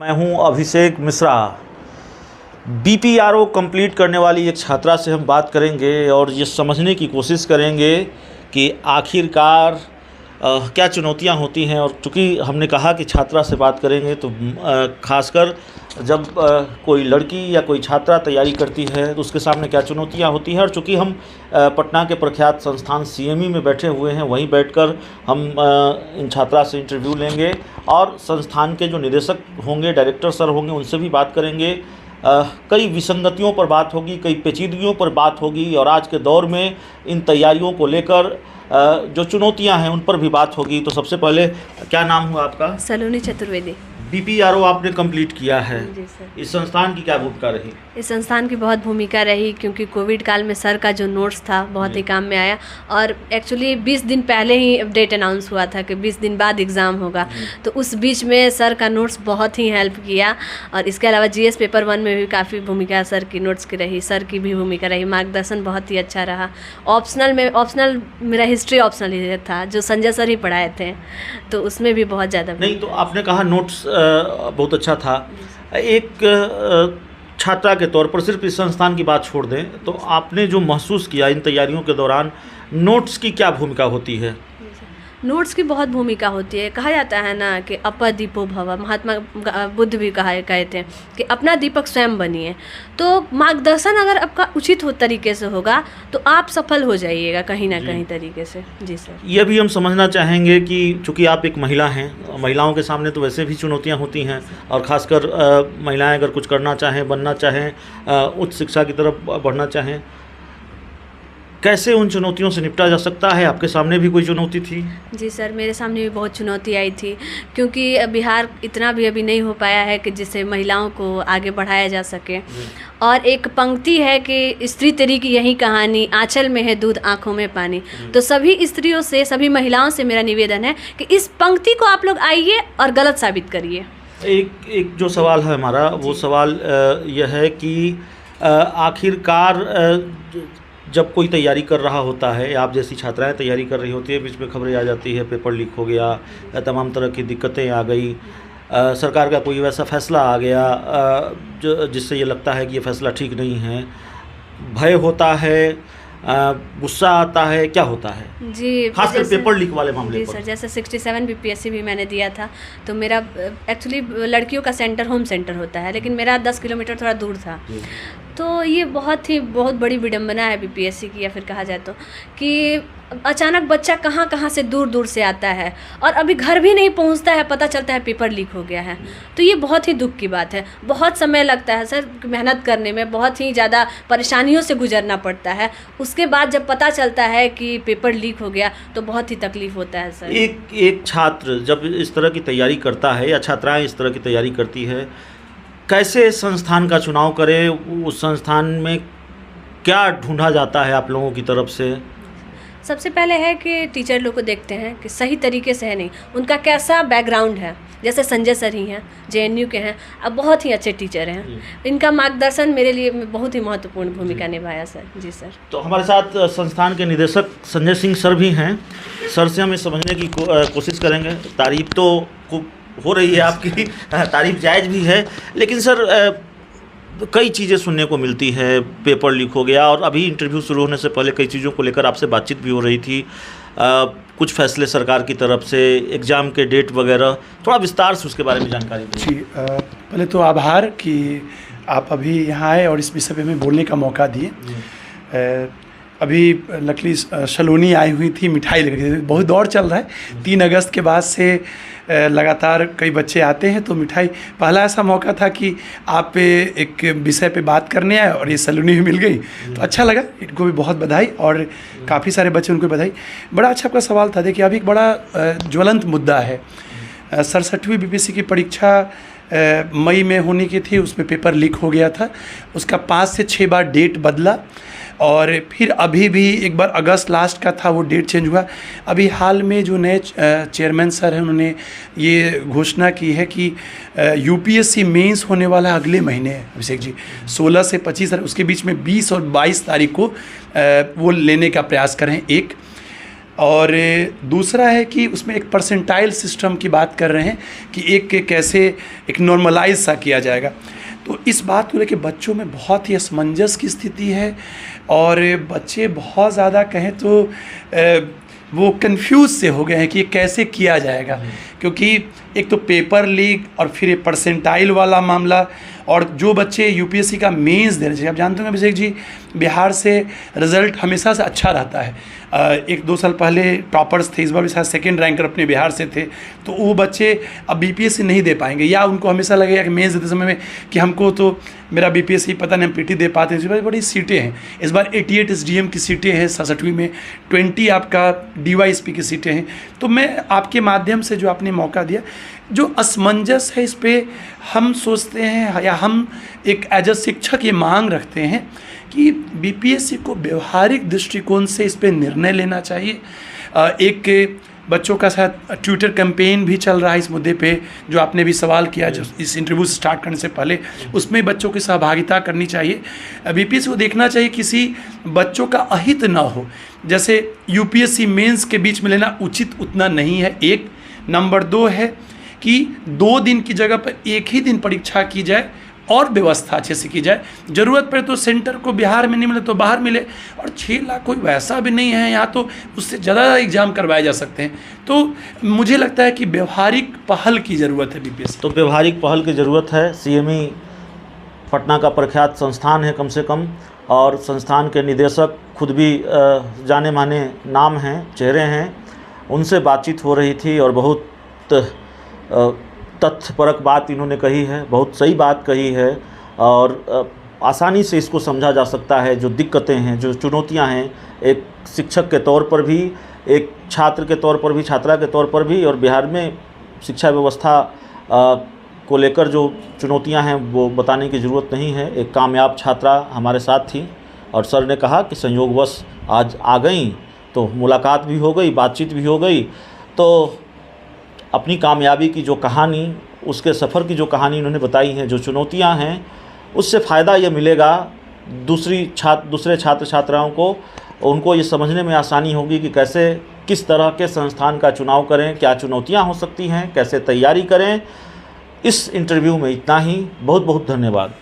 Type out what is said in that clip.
मैं हूं Abhishek Mishra. BPRO complete करने वाली एक छात्रा से हम बात करेंगे और ये समझने की कोशिश करेंगे कि आखिरकार क्या चुनौतियां होती हैं। और चूँकि हमने कहा कि छात्रा से बात करेंगे तो ख़ासकर जब कोई लड़की या कोई छात्रा तैयारी करती है तो उसके सामने क्या चुनौतियां होती हैं। और चूँकि हम पटना के प्रख्यात संस्थान सीएमई में बैठे हुए हैं, वहीं बैठकर हम इन छात्रा से इंटरव्यू लेंगे और संस्थान के जो निदेशक होंगे, डायरेक्टर सर होंगे, उनसे भी बात करेंगे। कई विसंगतियों पर बात होगी, कई पेचीदगियों पर बात होगी और आज के दौर में इन तैयारियों को लेकर जो चुनौतियां हैं उन पर भी बात होगी। तो सबसे पहले क्या नाम हुआ आपका? सलोनी चतुर्वेदी। बीपीआरओ आपने कंप्लीट किया है, जी सर। इस संस्थान की क्या भूमिका रही? इस संस्थान की बहुत भूमिका रही क्योंकि कोविड काल में सर का जो नोट्स था बहुत ही काम में आया। और एक्चुअली 20 दिन पहले ही डेट अनाउंस हुआ था कि 20 दिन बाद एग्ज़ाम होगा, तो उस बीच में सर का नोट्स बहुत ही हेल्प किया। और इसके अलावा जीएस पेपर 1 में भी काफ़ी भूमिका सर की नोट्स की रही, सर की भी भूमिका रही। मार्गदर्शन बहुत ही अच्छा रहा। ऑप्शनल मेरा हिस्ट्री ऑप्शनल ही था जो संजय सर ही पढ़ाए थे, तो उसमें भी बहुत ज़्यादा नहीं। तो आपने कहा नोट्स बहुत अच्छा था। एक छात्रा के तौर पर सिर्फ इस संस्थान की बात छोड़ दें तो आपने जो महसूस किया इन तैयारियों के दौरान, नोट्स की क्या भूमिका होती है? नोट्स की बहुत भूमिका होती है। कहा जाता है ना कि अपर दीपो भव, महात्मा बुद्ध भी कहते हैं कि अपना दीपक स्वयं बनिए। तो मार्गदर्शन अगर आपका उचित तरीके से होगा तो आप सफल हो जाइएगा कहीं ना कहीं तरीके से। जी सर। ये भी हम समझना चाहेंगे कि चूँकि आप एक महिला हैं, महिलाओं के सामने तो वैसे भी चुनौतियाँ होती हैं और ख़ासकर महिलाएँ अगर कुछ करना चाहें, बनना चाहें, उच्च शिक्षा की तरफ बढ़ना चाहें, कैसे उन चुनौतियों से निपटा जा सकता है? आपके सामने भी कोई चुनौती थी? जी सर, मेरे सामने भी बहुत चुनौती आई थी क्योंकि बिहार इतना भी अभी नहीं हो पाया है कि जिससे महिलाओं को आगे बढ़ाया जा सके। और एक पंक्ति है कि स्त्री तेरी की यही कहानी, आंचल में है दूध आँखों में पानी। तो सभी स्त्रियों से, सभी महिलाओं से मेरा निवेदन है कि इस पंक्ति को आप लोग आइए और गलत साबित करिए। एक जो सवाल है हमारा, वो सवाल यह है कि आखिरकार जब कोई तैयारी कर रहा होता है, आप जैसी छात्राएं तैयारी कर रही होती है, बीच में खबरें आ जाती है पेपर लीक हो गया, तमाम तरह की दिक्कतें आ गई, सरकार का कोई वैसा फैसला आ गया जिससे ये लगता है कि ये फैसला ठीक नहीं है, भय होता है, गुस्सा आता है, क्या होता है? जी, खासकर पेपर लीक वाले मामले जी पर। सर, जैसे 67 बीपीएससी भी मैंने दिया था, तो मेरा एक्चुअली लड़कियों का सेंटर होम सेंटर होता है, लेकिन मेरा 10 किलोमीटर थोड़ा दूर था। तो ये बहुत बड़ी विडंबना है बीपीएससी की, या फिर कहा जाए तो कि अचानक बच्चा कहाँ से दूर से आता है और अभी घर भी नहीं पहुंचता है, पता चलता है पेपर लीक हो गया है। तो ये बहुत ही दुख की बात है। बहुत समय लगता है सर मेहनत करने में, बहुत ही ज़्यादा परेशानियों से गुजरना पड़ता है। उसके बाद जब पता चलता है कि पेपर लीक हो गया तो बहुत ही तकलीफ होता है सर। एक छात्र जब इस तरह की तैयारी करता है या छात्राएँ इस तरह की तैयारी करती है, कैसे संस्थान का चुनाव करें? उस संस्थान में क्या ढूंढा जाता है आप लोगों की तरफ से? सबसे पहले है कि टीचर लोग को देखते हैं कि सही तरीके से है नहीं, उनका कैसा बैकग्राउंड है। जैसे संजय सर ही हैं, जेएनयू के हैं, अब बहुत ही अच्छे टीचर हैं। इनका मार्गदर्शन मेरे लिए बहुत ही महत्वपूर्ण भूमिका निभाया सर। जी सर। तो हमारे साथ संस्थान के निदेशक संजय सिंह सर भी हैं। सर से हम ये समझने की कोशिश करेंगे। तारीफ तो हो रही है आपकी, तारीफ जायज़ भी है, लेकिन सर कई चीज़ें सुनने को मिलती है, पेपर लीक हो गया और अभी इंटरव्यू शुरू होने से पहले कई चीज़ों को लेकर आपसे बातचीत भी हो रही थी। कुछ फैसले सरकार की तरफ से, एग्ज़ाम के डेट वगैरह, थोड़ा विस्तार से उसके बारे में जानकारी दें। जी, पहले तो आभार कि आप अभी यहाँ आए और इस विषय पे हमें बोलने का मौका दिए। अभी लकली सलोनी आई हुई थी, मिठाई लेकर, बहुत दौर चल रहा है। 3 अगस्त के बाद से लगातार कई बच्चे आते हैं, तो मिठाई पहला ऐसा मौका था कि आप पे एक विषय पे बात करने आए और ये सलोनी भी मिल गई, तो अच्छा लगा। इनको भी बहुत बधाई और काफ़ी सारे बच्चे, उनको बधाई। बड़ा अच्छा आपका सवाल था। देखिए, अभी एक बड़ा ज्वलंत मुद्दा है। 67वीं बीपीएससी की परीक्षा मई में होने की थी, उसमें पेपर लीक हो गया था। उसका 5 से 6 बार डेट बदला और फिर अभी भी एक बार अगस्त लास्ट का था, वो डेट चेंज हुआ। अभी हाल में जो नए चेयरमैन सर हैं, उन्होंने ये घोषणा की है कि यूपीएससी मेंस होने वाला है अगले महीने, अभिषेक जी, 16 से 25 तारीख, उसके बीच में 20 और 22 तारीख को वो लेने का प्रयास करें। एक और दूसरा है कि उसमें एक परसेंटाइल सिस्टम की बात कर रहे हैं कि एक के कैसे एक नॉर्मलाइज सा किया जाएगा। तो इस बात को लेकर बच्चों में बहुत ही असमंजस की स्थिति है और बच्चे बहुत ज़्यादा कहें तो वो कंफ्यूज से हो गए हैं कि ये कैसे किया जाएगा, क्योंकि एक तो पेपर लीक और फिर ये परसेंटाइल वाला मामला। और जो बच्चे यूपीएससी का मेंस दे रहे हैं, आप जानते हैं अभिषेक जी, बिहार से रिज़ल्ट हमेशा से अच्छा रहता है। 1-2 साल पहले टॉपर्स थे, इस बार भी शायद सेकेंड रैंकर अपने बिहार से थे। तो वो बच्चे अब बीपीएससी नहीं दे पाएंगे, या उनको हमेशा लगेगा कि मेंस देते समय में कि हमको तो मेरा बीपीएससी पता नहीं, हम पीटी दे पाते हैं। इस बार बड़ी सीटें हैं, इस बार 88 एसडीएम की सीटें हैं 67वीं में, 20 आपका डीवाईएसपी की सीटें हैं। तो मैं आपके माध्यम से जो आपने मौका दिया, जो असमंजस है इस पर हम सोचते हैं या हम एक एज अ शिक्षक ये मांग रखते हैं कि बीपीएससी को व्यवहारिक दृष्टिकोण से इस पर निर्णय लेना चाहिए। एक बच्चों का साथ ट्विटर कैंपेन भी चल रहा है इस मुद्दे पे, जो आपने भी सवाल किया जो इस इंटरव्यू से स्टार्ट करने से पहले, उसमें बच्चों की सहभागिता करनी चाहिए। बीपीएससी को देखना चाहिए किसी बच्चों का अहित ना हो, जैसे यूपीएससी मेंस के बीच में लेना उचित उतना नहीं है। एक नंबर 2 है कि 2 दिन की जगह पर 1 ही दिन परीक्षा की जाए और व्यवस्था अच्छे से की जाए। ज़रूरत पड़े तो सेंटर को बिहार में नहीं मिले तो बाहर मिले, और 6 लाख कोई वैसा भी नहीं है यहाँ, तो उससे ज़्यादा एग्ज़ाम करवाए जा सकते हैं। तो मुझे लगता है कि व्यवहारिक पहल की ज़रूरत है बीपीएससी। तो व्यवहारिक पहल की ज़रूरत है। सीएमई पटना का प्रख्यात संस्थान है कम से कम, और संस्थान के निदेशक खुद भी जाने माने नाम हैं, चेहरे हैं। उनसे बातचीत हो रही थी और बहुत तथ्यपरक बात इन्होंने कही है, बहुत सही बात कही है, और आसानी से इसको समझा जा सकता है। जो दिक्कतें हैं, जो चुनौतियां हैं, एक शिक्षक के तौर पर भी, एक छात्र के तौर पर भी, छात्रा के तौर पर भी, और बिहार में शिक्षा व्यवस्था को लेकर जो चुनौतियां हैं वो बताने की ज़रूरत नहीं है। एक कामयाब छात्रा हमारे साथ थी और सर ने कहा कि संयोगवश आज आ गई, तो मुलाकात भी हो गई, बातचीत भी हो गई। तो अपनी कामयाबी की जो कहानी, उसके सफ़र की जो कहानी उन्होंने बताई है, जो चुनौतियां हैं, उससे फ़ायदा ये मिलेगा दूसरे छात्र छात्राओं को। उनको ये समझने में आसानी होगी कि कैसे, किस तरह के संस्थान का चुनाव करें, क्या चुनौतियां हो सकती हैं, कैसे तैयारी करें। इस इंटरव्यू में इतना ही। बहुत बहुत धन्यवाद।